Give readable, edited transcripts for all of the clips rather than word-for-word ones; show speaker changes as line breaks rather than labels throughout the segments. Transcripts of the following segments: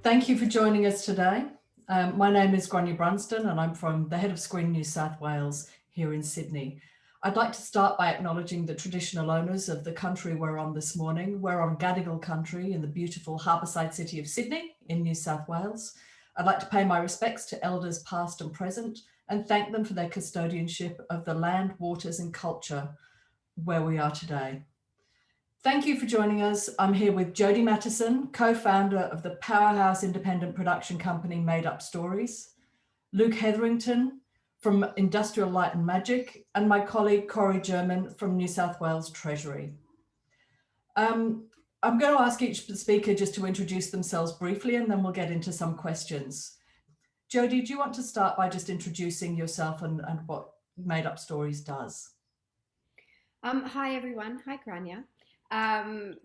Thank you for joining us today. My name is Grainne Brundson and I'm from the head of Screen New South Wales here in Sydney. I'd like to start by acknowledging the traditional owners of the country we're on this morning. We're on Gadigal country in the beautiful harbourside city of Sydney in New South Wales. I'd like to pay my respects to elders past and present and thank them for their custodianship of the land, waters and culture where we are today. Thank you for joining us. I'm here with Jodi Matterson, co-founder of the powerhouse independent production company Made Up Stories, Luke Hetherington from Industrial Light and Magic, and my colleague Corrie Germin from New South Wales Treasury. I'm going to ask each speaker just to introduce themselves briefly and then we'll get into some questions. Jodi, do you want to start by just introducing yourself and what Made Up Stories does?
Hi everyone, hi Grainne.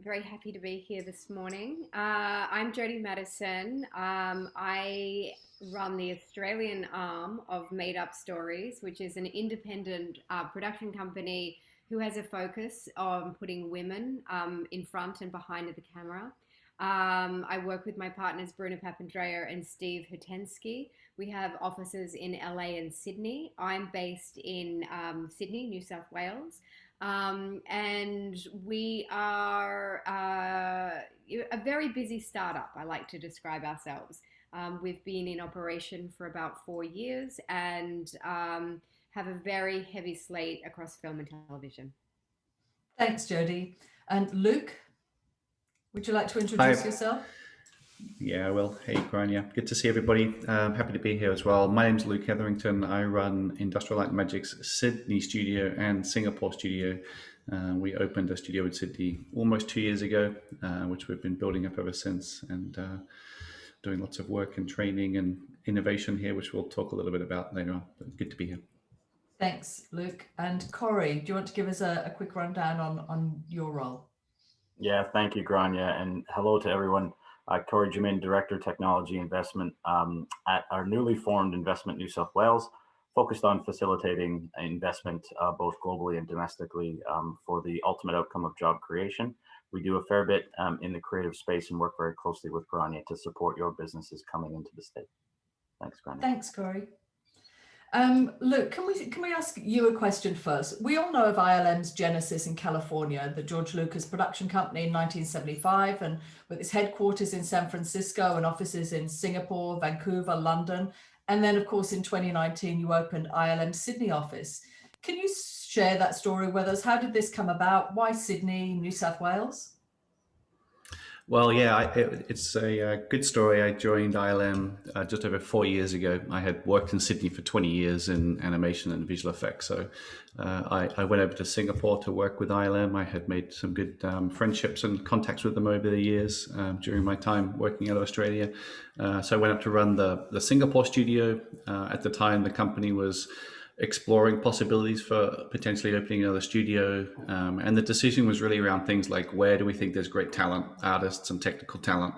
Very happy to be here this morning. I'm Jodi Matterson. I run the Australian arm of Made Up Stories, which is an independent production company who has a focus on putting women in front and behind of the camera. I work with my partners Bruna Papandreou and Steve Hutensky. We have offices in LA and Sydney. I'm based in Sydney, New South Wales. And we are a very busy startup, I like to describe ourselves. We've been in operation for about 4 years and have a very heavy slate across film and television.
Thanks, Jodi. And Luke, would you like to introduce yourself?
Yeah, well, hey, Grainne. Good to see everybody. Happy to be here as well. My name's Luke Hetherington. I run Industrial Light and Magic's Sydney studio and Singapore studio. We opened a studio in Sydney almost 2 years ago, which we've been building up ever since and doing lots of work and training and innovation here, which we'll talk a little bit about later on. But good to be here.
Thanks, Luke. And Corrie, do you want to give us a quick rundown on your role?
Yeah, thank you, Grainne, and hello to everyone. Corrie Germin, Director Technology Investment at our newly formed Investment New South Wales, focused on facilitating investment both globally and domestically for the ultimate outcome of job creation. We do a fair bit in the creative space and work very closely with Grainne to support your businesses coming into the state. Thanks, Grainne.
Thanks, Corrie. Luke, can we ask you a question first? We all know of ILM's genesis in California, the George Lucas production company in 1975, and with its headquarters in San Francisco and offices in Singapore, Vancouver, London. And then, of course, in 2019, you opened ILM's Sydney office. Can you share that story with us? How did this come about? Why Sydney, New South Wales?
Well, yeah, it's a good story. I joined ILM just over 4 years ago. I had worked in Sydney for 20 years in animation and visual effects. So I went over to Singapore to work with ILM. I had made some good friendships and contacts with them over the years during my time working out of Australia. So I went up to run the Singapore studio. At the time, the company was exploring possibilities for potentially opening another studio. And the decision was really around things like, where do we think there's great talent, artists and technical talent,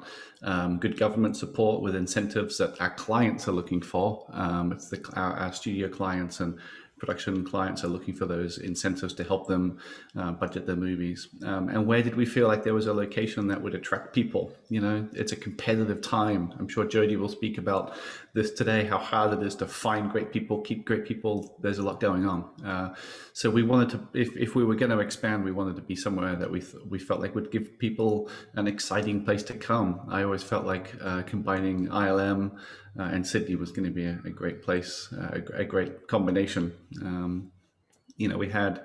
good government support with incentives that our clients are looking for. It's our studio clients and production clients are looking for those incentives to help them budget their movies. And where did we feel like there was a location that would attract people? You know, it's a competitive time. I'm sure Jodi will speak about this today, how hard it is to find great people, keep great people. There's a lot going on. So we wanted to, if we were going to expand, we wanted to be somewhere that we felt like would give people an exciting place to come. I always felt like combining ILM and Sydney was going to be a great place, a great combination. You know, we had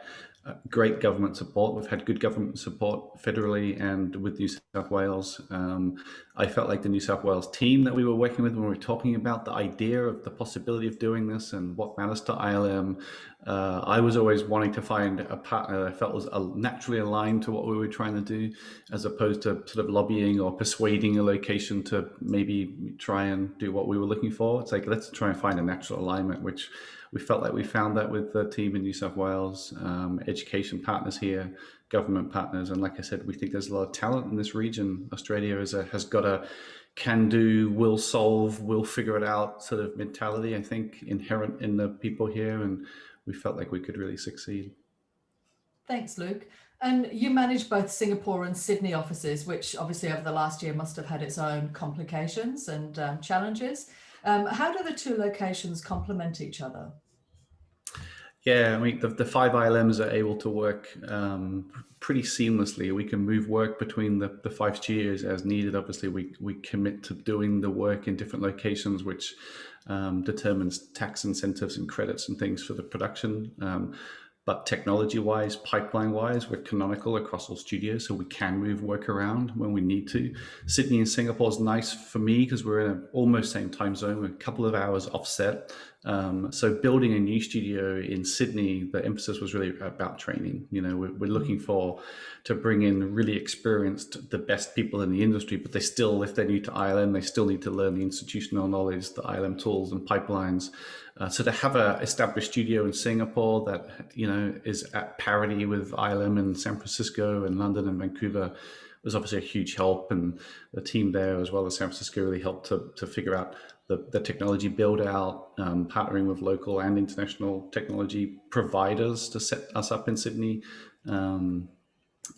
great government support. We've had good government support federally and with New South Wales. I felt like the New South Wales team that we were working with when we were talking about the idea of the possibility of doing this and what matters to ILM, I was always wanting to find a partner that I felt was naturally aligned to what we were trying to do, as opposed to sort of lobbying or persuading a location to maybe try and do what we were looking for. It's like, let's try and find a natural alignment, which we felt like we found that with the team in New South Wales, education partners here, government partners. And like I said, we think there's a lot of talent in this region. Australia has got a can do, will solve, will figure it out sort of mentality, I think, inherent in the people here. And we felt like we could really succeed.
Thanks, Luke. And you manage both Singapore and Sydney offices, which obviously over the last year must have had its own complications and challenges. How do the two locations complement each other?
Yeah, I mean, the five ILMs are able to work pretty seamlessly. We can move work between the five studios as needed. Obviously, we commit to doing the work in different locations, which determines tax incentives and credits and things for the production. But technology-wise, pipeline-wise, we're canonical across all studios, so we can move work around when we need to. Sydney and Singapore is nice for me because we're in an almost same time zone, a couple of hours offset. So building a new studio in Sydney, the emphasis was really about training. You know, we're looking to bring in really experienced, the best people in the industry, but they still, if they're new to ILM, they still need to learn the institutional knowledge, the ILM tools and pipelines. So to have an established studio in Singapore that, you know, is at parity with ILM in San Francisco and London and Vancouver was obviously a huge help. And the team there, as well as San Francisco, really helped to figure out the technology build out, partnering with local and international technology providers to set us up in Sydney.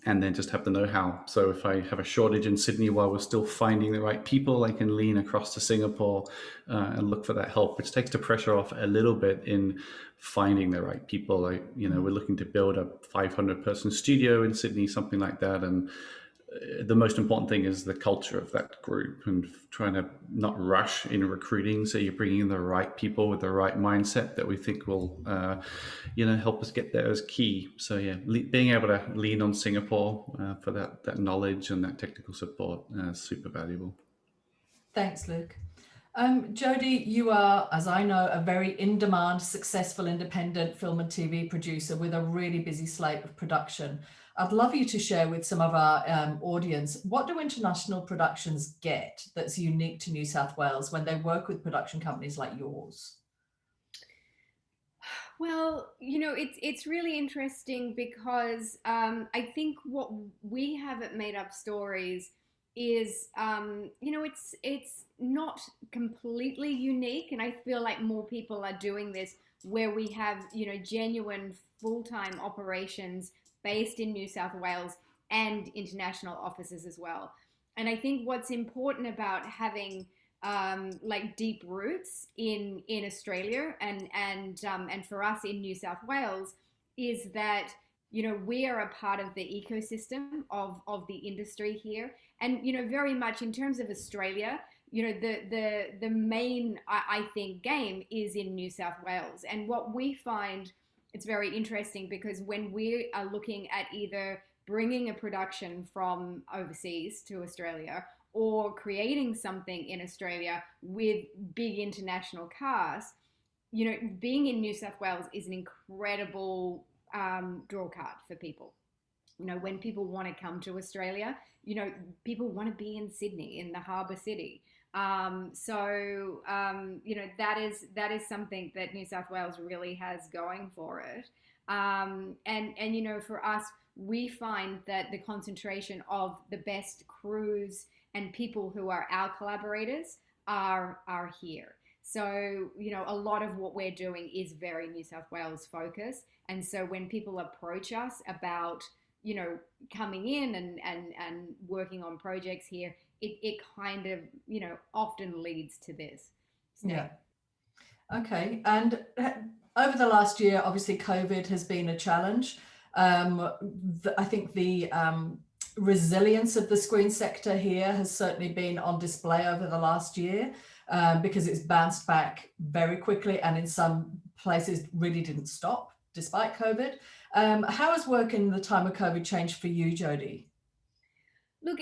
And then just have the know-how. So if I have a shortage in Sydney while we're still finding the right people, I can lean across to Singapore and look for that help, which takes the pressure off a little bit in finding the right people. We're looking to build a 500-person studio in Sydney, something like that. And the most important thing is the culture of that group and trying to not rush in recruiting. So you're bringing in the right people with the right mindset that we think will, help us get there is key. So yeah, being able to lean on Singapore for that knowledge and that technical support is super valuable.
Thanks, Luke. Jodi, you are, as I know, a very in-demand, successful independent film and TV producer with a really busy slate of production. I'd love you to share with some of our audience, what do international productions get that's unique to New South Wales when they work with production companies like yours?
Well, it's really interesting because I think what we have at Made Up Stories is, it's not completely unique, and I feel like more people are doing this where we have, genuine full-time operations based in New South Wales and international offices as well. And I think what's important about having deep roots in Australia and for us in New South Wales is that we are a part of the ecosystem of the industry here, and very much in terms of Australia, the main I think game is in New South Wales. And what we find, it's very interesting because when we are looking at either bringing a production from overseas to Australia or creating something in Australia with big international casts, being in New South Wales is an incredible draw card for people. When people want to come to Australia, people want to be in Sydney, in the harbour city. That is something that New South Wales really has going for it. For us, we find that the concentration of the best crews and people who are our collaborators are here. So, a lot of what we're doing is very New South Wales focused. And so when people approach us about, coming in and working on projects here, it kind of, often leads to this. So.
Yeah. Okay. And over the last year, obviously, COVID has been a challenge. I think the resilience of the screen sector here has certainly been on display over the last year because it's bounced back very quickly and in some places really didn't stop despite COVID. How has work in the time of COVID changed for you, Jodi?
Look,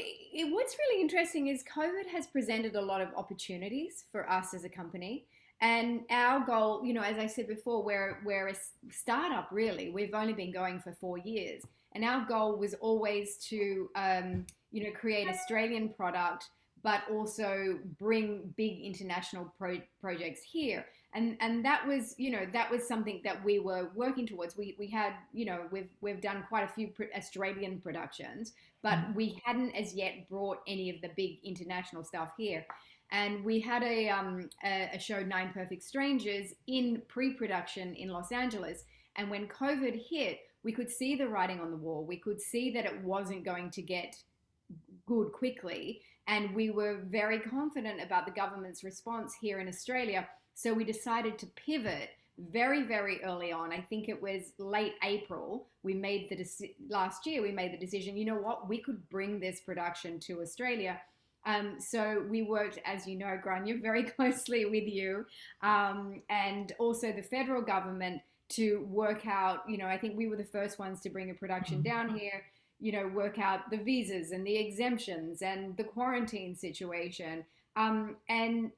what's really interesting is COVID has presented a lot of opportunities for us as a company. And our goal, as I said before, we're a startup, really. We've only been going for 4 years. And our goal was always to, create Australian product, but also bring big international projects here. And that was, that was something that we were working towards. We had, we've done quite a few Australian productions, but we hadn't as yet brought any of the big international stuff here. And we had a show, 9 Perfect Strangers, in pre-production in Los Angeles. And when COVID hit, we could see the writing on the wall. We could see that it wasn't going to get good quickly. And we were very confident about the government's response here in Australia. So we decided to pivot very, very early on. I think it was late April. Last year, we made the decision, you know what, we could bring this production to Australia. So we worked, as you know, Grainne, very closely with you and also the federal government to work out, I think we were the first ones to bring a production down here, work out the visas and the exemptions and the quarantine situation. And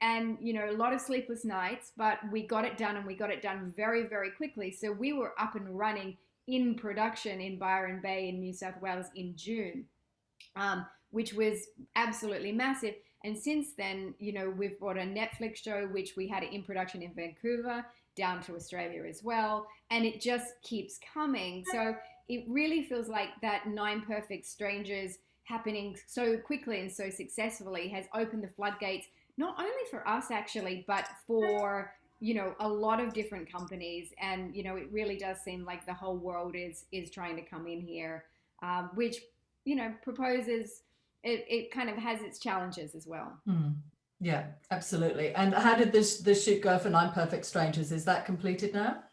a lot of sleepless nights, but we got it done, and we got it done very, very quickly. So we were up and running in production in Byron Bay in New South Wales in June, which was absolutely massive. And since then, we've brought a Netflix show, which we had in production in Vancouver, down to Australia as well. And it just keeps coming. So it really feels like that 9 Perfect Strangers happening so quickly and so successfully has opened the floodgates, not only for us actually, but for, a lot of different companies. And, it really does seem like the whole world is trying to come in here, which, proposes, it kind of has its challenges as well.
Yeah, absolutely. And how did this shoot go for 9 Perfect Strangers? Is that completed now?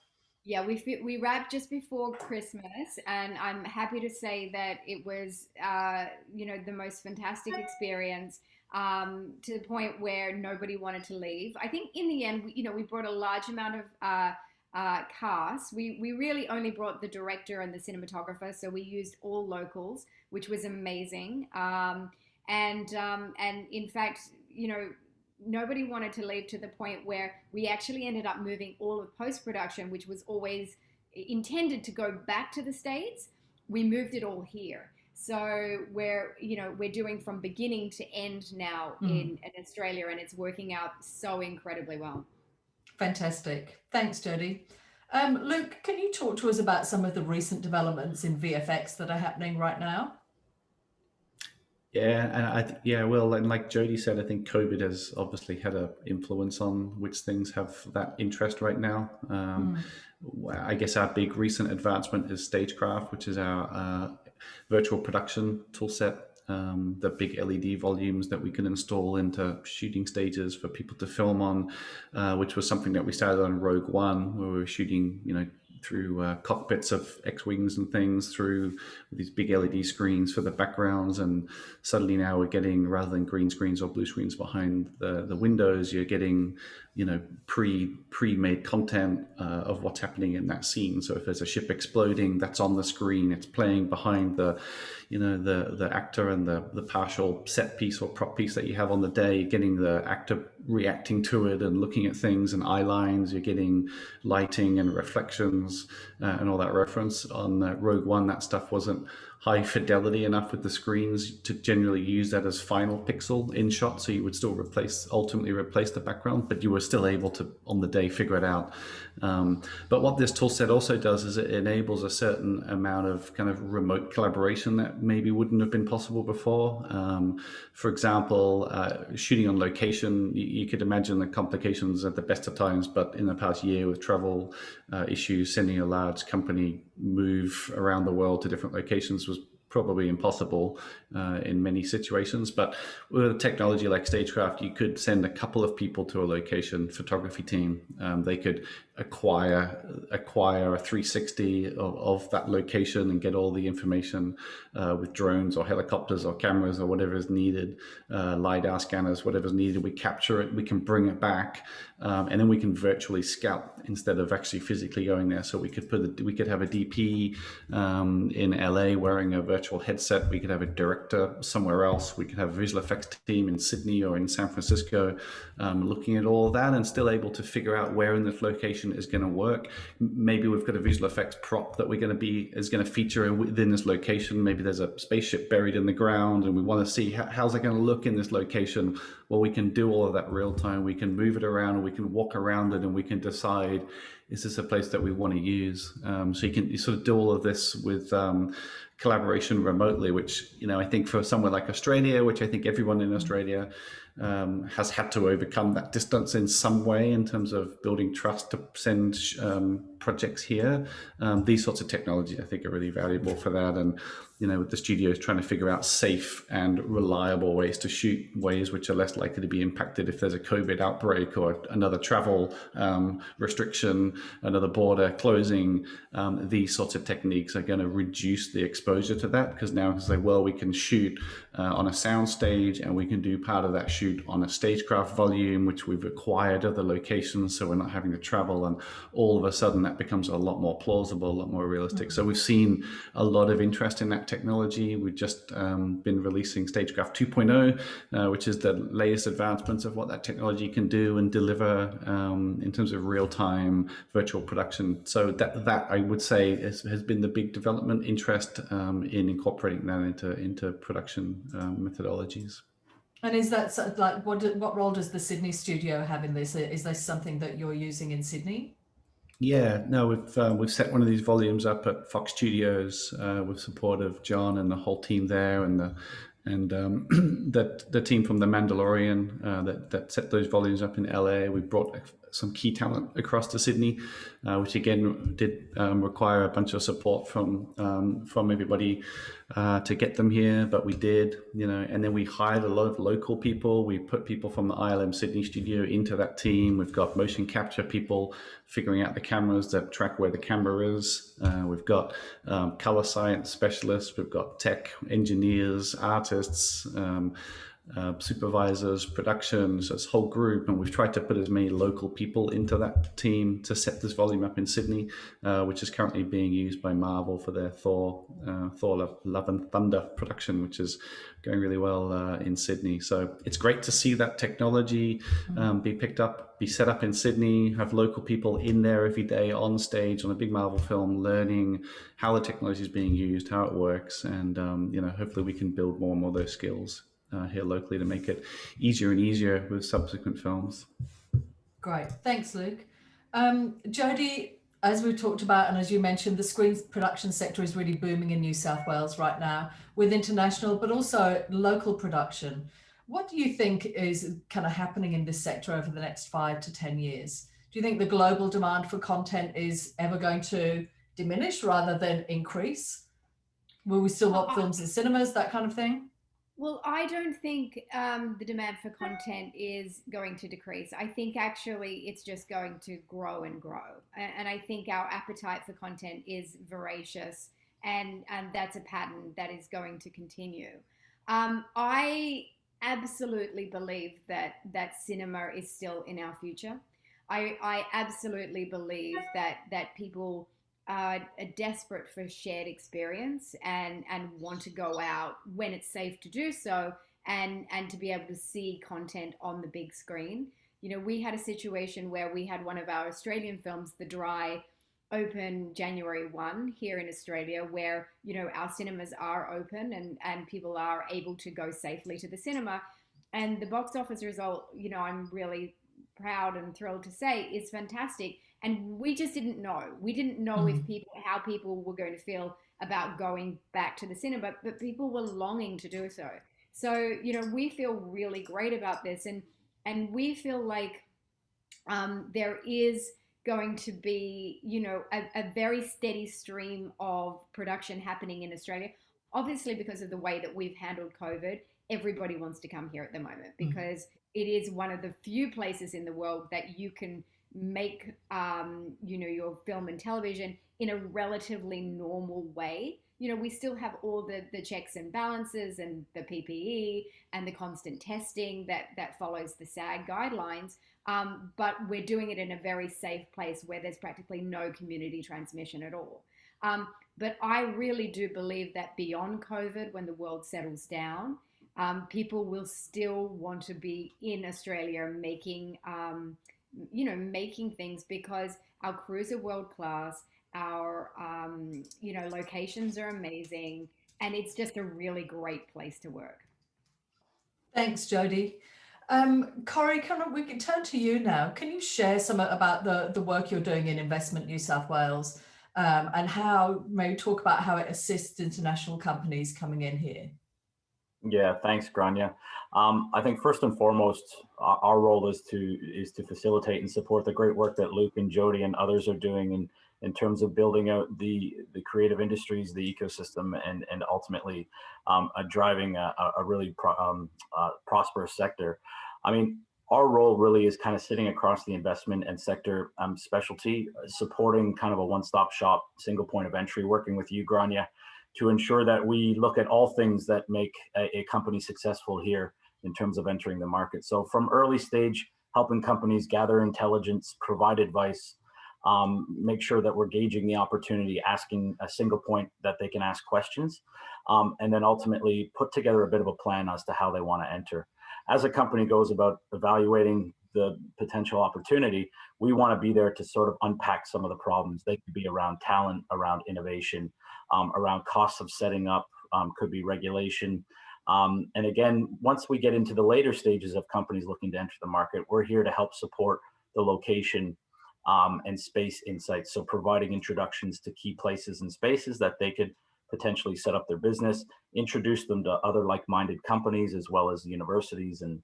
Yeah, we wrapped just before Christmas, and I'm happy to say that it was, the most fantastic experience, to the point where nobody wanted to leave. I think in the end, we brought a large amount of cast. We really only brought the director and the cinematographer, so we used all locals, which was amazing. And in fact, nobody wanted to leave, to the point where we actually ended up moving all of post-production, which was always intended to go back to the States. We moved it all here. So we're doing from beginning to end now in Australia, and it's working out so incredibly well. Fantastic.
Thanks, Jodi. Luke, can you talk to us about some of the recent developments in VFX that are happening right now?
Yeah, and well, and like Jodi said, I think COVID has obviously had an influence on which things have that interest right now. I guess our big recent advancement is Stagecraft, which is our virtual production toolset. The big LED volumes that we can install into shooting stages for people to film on, which was something that we started on Rogue One, where we were shooting, through cockpits of X-Wings and things, through these big LED screens for the backgrounds. And suddenly now we're getting, rather than green screens or blue screens behind the windows, you're getting, pre-made content of what's happening in that scene. So if there's a ship exploding, that's on the screen, it's playing behind the actor and the partial set piece or prop piece that you have on the day. You're getting the actor reacting to it and looking at things and eye lines. You're getting lighting and reflections and all that reference. On Rogue One, that stuff wasn't high fidelity enough with the screens to generally use that as final pixel in shot. So you would still ultimately replace the background, but you were still able to, on the day, figure it out. But what this tool set also does is it enables a certain amount of kind of remote collaboration that maybe wouldn't have been possible before. For example, shooting on location, you could imagine the complications at the best of times, but in the past year with travel issues, sending a large company move around the world to different locations was probably impossible in many situations. But with a technology like Stagecraft, you could send a couple of people to a location photography team. They could acquire a 360 of that location and get all the information with drones or helicopters or cameras or whatever is needed, LiDAR scanners, whatever's needed. We capture it, we can bring it back, and then we can virtually scout instead of actually physically going there. So we could have a DP in LA wearing a virtual headset. We could have a director somewhere else. We could have a visual effects team in Sydney or in San Francisco looking at all of that and still able to figure out where in this location is going to work. Maybe we've got a visual effects prop that is going to feature within this location. Maybe there's a spaceship buried in the ground and we want to see how's it going to look in this location. Well, we can do all of that real time. We can move it around and we can walk around it and we can decide is this a place that we want to use? So you sort of do all of this with collaboration remotely, which, I think for somewhere like Australia, which I think everyone in Australia has had to overcome that distance in some way in terms of building trust to send projects here. These sorts of technologies, I think, are really valuable for that. And, with the studios trying to figure out safe and reliable ways to shoot, ways which are less likely to be impacted if there's a COVID outbreak or another travel restriction, another border closing. These sorts of techniques are going to reduce the exposure to that, because now it's like, well, we can shoot on a sound stage, and we can do part of that shoot on a Stagecraft volume, which we've acquired other locations, so we're not having to travel, and all of a sudden that becomes a lot more plausible, a lot more realistic. So we've seen a lot of interest in that technology. We've just been releasing Stagecraft 2.0, which is the latest advancements of what that technology can do and deliver in terms of real-time virtual production. So that I would say has been the big development interest in incorporating that into production methodologies.
And is that like what role does the Sydney studio have in this? Is this something that you're using in Sydney?
Yeah, no, we've set one of these volumes up at Fox Studios with support of John and the whole team there, and the team from The Mandalorian that set those volumes up in LA. We brought some key talent across to Sydney, which again did require a bunch of support from everybody to get them here, but we did, and then we hired a lot of local people. We put people from the ILM Sydney studio into that team. We've got motion capture people figuring out the cameras that track where the camera is. We've got color science specialists. We've got tech engineers, artists, supervisors, productions, this whole group, and we've tried to put as many local people into that team to set this volume up in Sydney, which is currently being used by Marvel for their Thor Love and Thunder production, which is going really well in Sydney. So it's great to see that technology be picked up, be set up in Sydney, have local people in there every day on stage on a big Marvel film, learning how the technology is being used, how it works, and hopefully we can build more and more of those skills here locally to make it easier and easier with subsequent films.
Great, thanks, Luke. Jodi, as we talked about, and as you mentioned, the screen production sector is really booming in New South Wales right now with international, but also local production. What do you think is kind of happening in this sector over the next 5 to 10 years? Do you think the global demand for content is ever going to diminish rather than increase? Will we still want films in cinemas, that kind of thing?
Well, I don't think the demand for content is going to decrease. I think actually it's just going to grow and grow. And I think our appetite for content is voracious, and that's a pattern that is going to continue. I absolutely believe that cinema is still in our future. I absolutely believe that people are desperate for shared experience and want to go out when it's safe to do so, and to be able to see content on the big screen. We had a situation where we had one of our Australian films, The Dry, open January 1 here in Australia, where our cinemas are open and people are able to go safely to the cinema. And the box office result, I'm really proud and thrilled to say, is fantastic. And we just didn't know. We didn't know how people were going to feel about going back to the cinema, but people were longing to do so. So, we feel really great about this, and we feel like there is going to be, a very steady stream of production happening in Australia. Obviously, because of the way that we've handled COVID, everybody wants to come here at the moment, because it is one of the few places in the world that you can make your film and television in a relatively normal way. We still have all the checks and balances and the PPE and the constant testing that follows the SAG guidelines, but we're doing it in a very safe place where there's practically no community transmission at all. But I really do believe that beyond COVID, when the world settles down, people will still want to be in Australia making making things, because our crews are world class, our locations are amazing, and it's just a really great place to work.
Thanks, Jodi. Corrie, we can turn to you now. Can you share some about the work you're doing in Investment New South Wales, and maybe talk about how it assists international companies coming in here?
Yeah, thanks, Grainne. I think first and foremost, our role is to facilitate and support the great work that Luke and Jodi and others are doing in terms of building out the creative industries, the ecosystem, and ultimately driving a really prosperous sector. I mean, our role really is kind of sitting across the investment and sector specialty, supporting kind of a one-stop shop, single point of entry, working with you, Grainne, to ensure that we look at all things that make a company successful here in terms of entering the market. So from early stage, helping companies gather intelligence, provide advice, make sure that we're gauging the opportunity, asking a single point that they can ask questions, and then ultimately put together a bit of a plan as to how they want to enter. As a company goes about evaluating the potential opportunity, we want to be there to sort of unpack some of the problems. They could be around talent, around innovation, around costs of setting up, could be regulation. And again, once we get into the later stages of companies looking to enter the market, we're here to help support the location and space insights. So providing introductions to key places and spaces that they could potentially set up their business, introduce them to other like-minded companies, as well as universities and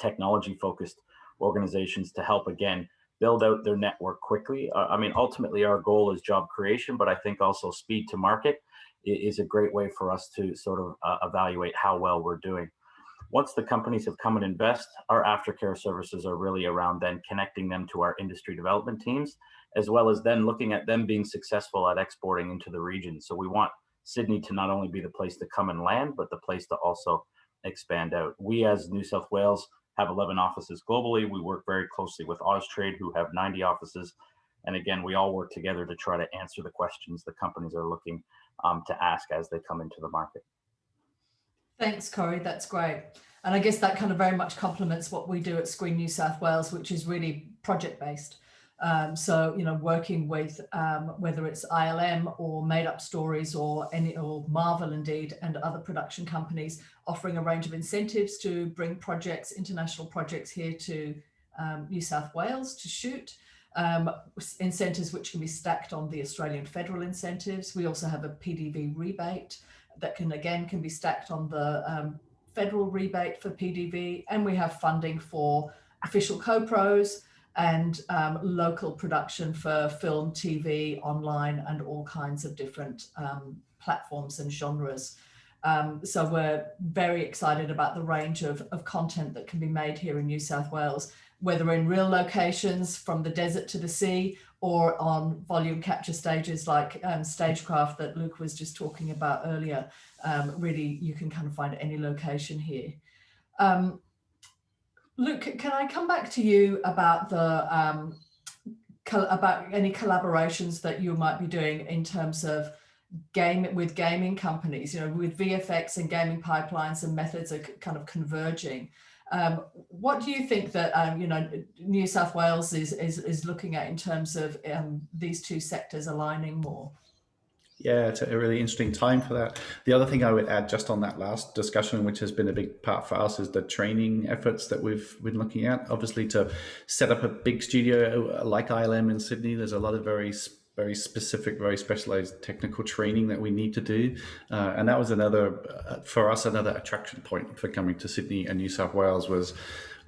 technology-focused organizations to help, again, build out their network quickly. I mean, ultimately, our goal is job creation, but I think also speed to market is a great way for us to sort of evaluate how well we're doing. Once the companies have come and invest, our aftercare services are really around then connecting them to our industry development teams, as well as then looking at them being successful at exporting into the region. So we want Sydney to not only be the place to come and land, but the place to also expand out. We as New South Wales have 11 offices globally. We work very closely with Austrade, who have 90 offices. And again, we all work together to try to answer the questions the companies are looking to ask as they come into the market.
Thanks, Corrie. That's great. And I guess that kind of very much complements what we do at Screen New South Wales, which is really project-based. So, working with whether it's ILM or Made Up Stories or Marvel indeed, and other production companies, offering a range of incentives to bring international projects here to New South Wales to shoot. Incentives which can be stacked on the Australian federal incentives. We also have a PDV rebate that can be stacked on the federal rebate for PDV, and we have funding for official co-pros and local production for film, TV, online, and all kinds of different platforms and genres. So we're very excited about the range of content that can be made here in New South Wales, whether in real locations from the desert to the sea or on volume capture stages like Stagecraft that Luke was just talking about earlier. Really, you can kind of find any location here. Luke, can I come back to you about about any collaborations that you might be doing in terms of gaming companies? With VFX and gaming pipelines and methods are kind of converging. What do you think that New South Wales is looking at in terms of these two sectors aligning more?
Yeah, it's a really interesting time for that. The other thing I would add just on that last discussion, which has been a big part for us, is the training efforts that we've been looking at. Obviously, to set up a big studio like ILM in Sydney, there's a lot of very specific, very specialized technical training that we need to do. And that was another attraction point for coming to Sydney and New South Wales was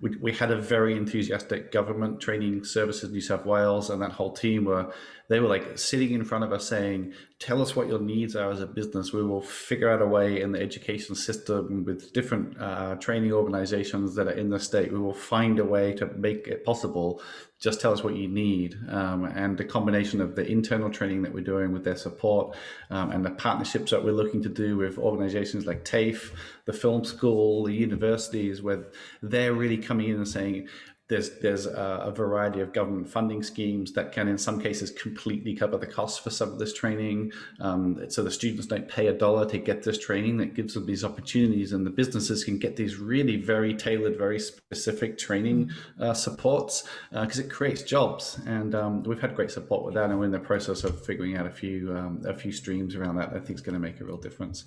we had a very enthusiastic government training services New South Wales, and that whole team were like sitting in front of us saying, tell us what your needs are as a business. We will figure out a way in the education system with different training organizations that are in the state. We will find a way to make it possible. Just tell us what you need. And the combination of the internal training that we're doing with their support and the partnerships that we're looking to do with organizations like TAFE, the film school, the universities, where they're really coming in and saying, there's a variety of government funding schemes that can, in some cases, completely cover the costs for some of this training. So the students don't pay $1 to get this training. That gives them these opportunities, and the businesses can get these really very tailored, very specific training supports because it creates jobs. And we've had great support with that, and we're in the process of figuring out a few streams around that I think is going to make a real difference.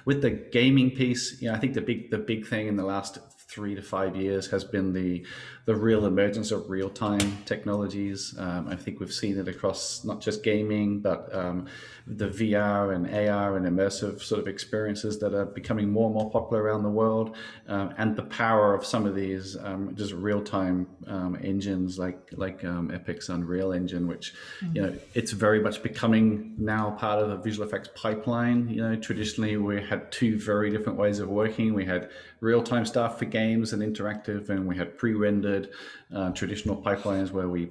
With the gaming piece, I think the big thing in the last 3 to 5 years has been the real emergence of real-time technologies. I think we've seen it across not just gaming, but the VR and AR and immersive sort of experiences that are becoming more and more popular around the world, and the power of some of these just real-time engines like Epic's Unreal Engine, which it's very much becoming now part of the visual effects pipeline. Traditionally we had two very different ways of working. We had real-time stuff for games and interactive, and we had pre-rendered traditional pipelines where we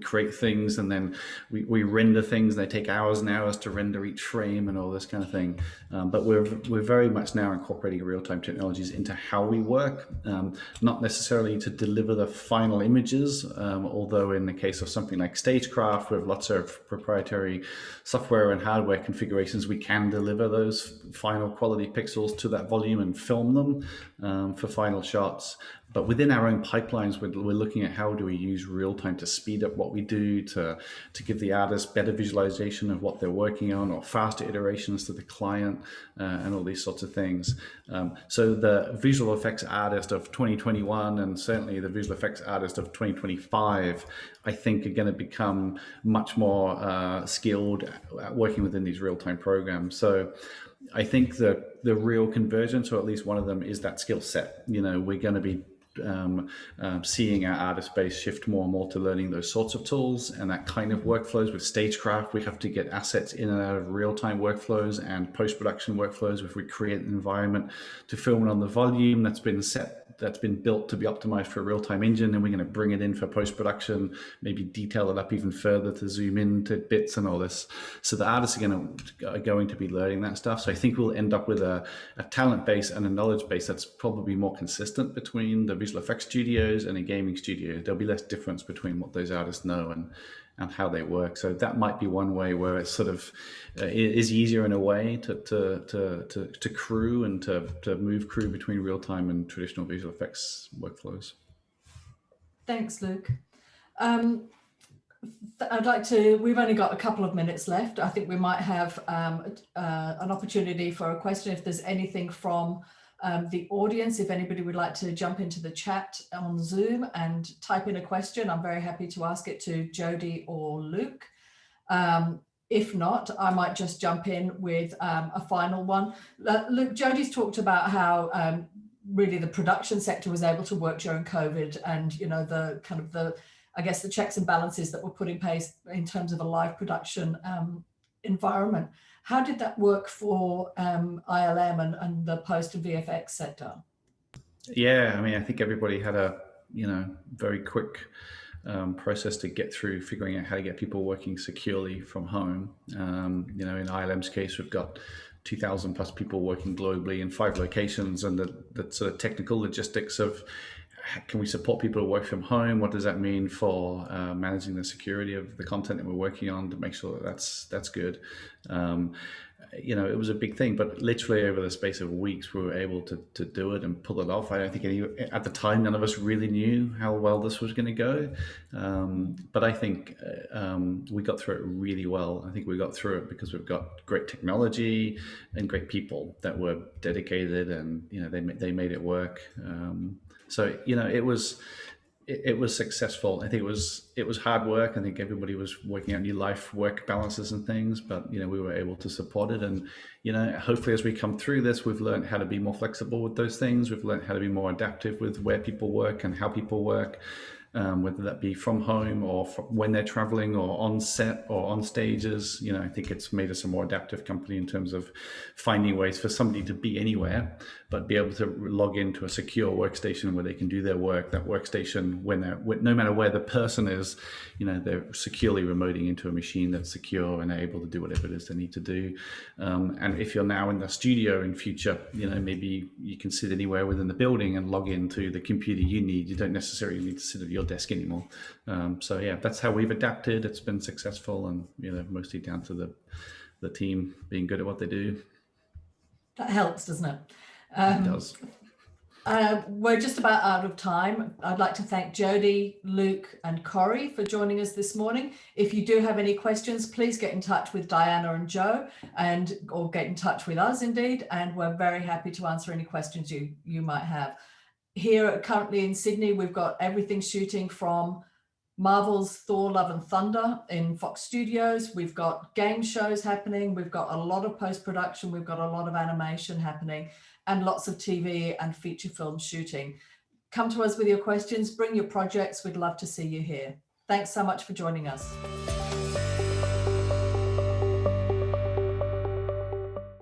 create things and then we render things. They take hours and hours to render each frame and all this kind of thing. But we're very much now incorporating real-time technologies into how we work, not necessarily to deliver the final images, although in the case of something like Stagecraft with lots of proprietary software and hardware configurations, we can deliver those final quality pixels to that volume and film them for final shots. But within our own pipelines, we're looking at how do we use real time to speed up what we do, to give the artist better visualization of what they're working on, or faster iterations to the client, and all these sorts of things. So the visual effects artist of 2021, and certainly the visual effects artist of 2025, I think are going to become much more skilled at working within these real time programs. So I think the real convergence, or at least one of them, is that skill set. We're going to be seeing our artist base shift more and more to learning those sorts of tools and that kind of workflows. With Stagecraft, we have to get assets in and out of real-time workflows and post-production workflows. If we create an environment to film it on the volume that's been built to be optimized for a real-time engine, and we're going to bring it in for post-production, maybe detail it up even further to zoom in to bits and all this. So the artists are going to be learning that stuff. So I think we'll end up with a talent base and a knowledge base that's probably more consistent between the visual effects studios and a gaming studio. There'll be less difference between what those artists know and how they work. So that might be one way where it's sort of is easier in a way to crew and to move crew between real time and traditional visual effects workflows.
Thanks, Luke. We've only got a couple of minutes left. I think we might have an opportunity for a question if there's anything from the audience. If anybody would like to jump into the chat on Zoom and type in a question, I'm very happy to ask it to Jodi or Luke. If not, I might just jump in with a final one. Luke, Jodi's talked about how really the production sector was able to work during COVID, and the kind of the checks and balances that were put in place in terms of a live production environment. How did that work for ILM and the post and VFX sector? Yeah,
I think everybody had a very quick process to get through figuring out how to get people working securely from home. In ILM's case, we've got 2,000 plus people working globally in 5 locations, and the sort of technical logistics of can we support people to work from home? What does that mean for managing the security of the content that we're working on to make sure that that's good? It was a big thing, but literally over the space of weeks, we were able to do it and pull it off. I don't think at the time, none of us really knew how well this was going to go. But I think we got through it really well. I think we got through it because we've got great technology and great people that were dedicated, and they made it work. So it was successful. I think it was hard work. I think everybody was working out new life work balances and things, but we were able to support it. And hopefully as we come through this, we've learned how to be more flexible with those things. We've learned how to be more adaptive with where people work and how people work. Whether that be from home or when they're traveling or on set or on stages. I think it's made us a more adaptive company in terms of finding ways for somebody to be anywhere, but be able to log into a secure workstation where they can do their work. That workstation, no matter where the person is, they're securely remoting into a machine that's secure and able to do whatever it is they need to do. And if you're now in the studio in future, maybe you can sit anywhere within the building and log into the computer you need. You don't necessarily need to sit at your desk anymore. So yeah, that's how we've adapted. It's been successful, and mostly down to the team being good at what they do.
That helps, doesn't it?
It does.
We're just about out of time. I'd like to thank Jodi, Luke, and Corrie for joining us this morning. If you do have any questions, please get in touch with Diana and Joe, or get in touch with us indeed, and we're very happy to answer any questions you might have. Here currently in Sydney, we've got everything shooting from Marvel's Thor Love and Thunder in Fox Studios. We've got game shows happening. We've got a lot of post-production. We've got a lot of animation happening and lots of TV and feature film shooting. Come to us with your questions, bring your projects. We'd love to see you here. Thanks so much for joining us.